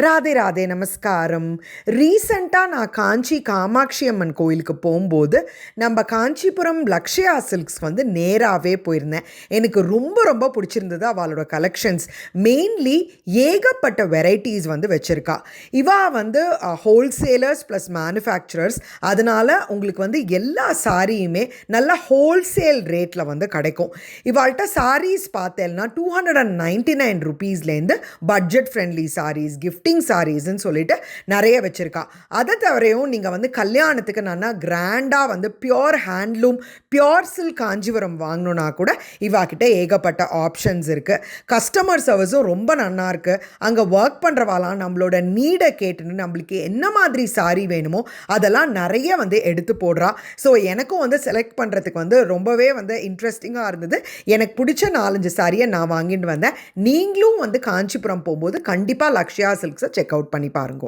ராதே ராதே நமஸ்காரம். ரீசெண்டாக நான் காஞ்சி காமாட்சி அம்மன் கோயிலுக்கு போகும்போது நம்ம காஞ்சிபுரம் லக்ஷயா சில்க்ஸ் வந்து நேராகவே போயிருந்தேன். எனக்கு ரொம்ப ரொம்ப பிடிச்சிருந்தது அவளோட கலெக்ஷன்ஸ். மெயின்லி ஏகப்பட்ட வெரைட்டிஸ் வந்து வச்சுருக்கா. இவா வந்து ஹோல்சேலர்ஸ் ப்ளஸ் மேனுஃபேக்சரர்ஸ். அதனால் உங்களுக்கு வந்து எல்லா சாரியுமே நல்ல ஹோல்சேல் ரேட்டில் வந்து கிடைக்கும். இவாள்கிட்ட சாரீஸ் பார்த்தேன்னா 299 ருபீஸ்லேருந்து பட்ஜெட் ஃப்ரெண்ட்லி சாரீஸ், கிஃப்டிங் சாரீஸ்ன்னு சொல்லிட்டு நிறைய வச்சுருக்கா. அதை தவிரையும் நீங்கள் வந்து கல்யாணத்துக்கு நல்லா கிராண்டாக வந்து pure handloom, pure silk Kanchipuram வாங்கணுன்னா கூட இவாக்கிட்ட ஏகப்பட்ட ஆப்ஷன்ஸ் இருக்குது. கஸ்டமர் சர்வீஸும் ரொம்ப நல்லா இருக்குது. அங்கே ஒர்க் பண்ணுறவாலாம் நம்மளோட நீடை கேட்டுன்னு நம்மளுக்கு என்ன மாதிரி சாரீ வேணுமோ அதெல்லாம் நிறைய வந்து எடுத்து போடுறா. ஸோ எனக்கும் வந்து செலக்ட் பண்ணுறதுக்கு வந்து ரொம்பவே வந்து இன்ட்ரெஸ்டிங்காக இருந்தது. எனக்கு பிடிச்ச 4-5 சாரியை நான் வாங்கிட்டு வந்தேன். நீங்களும் வந்து காஞ்சிபுரம் போகும்போது கண்டிப்பாக லக்ஷயா சில்க்ஸை செக் அவுட் பண்ணி பாருங்க.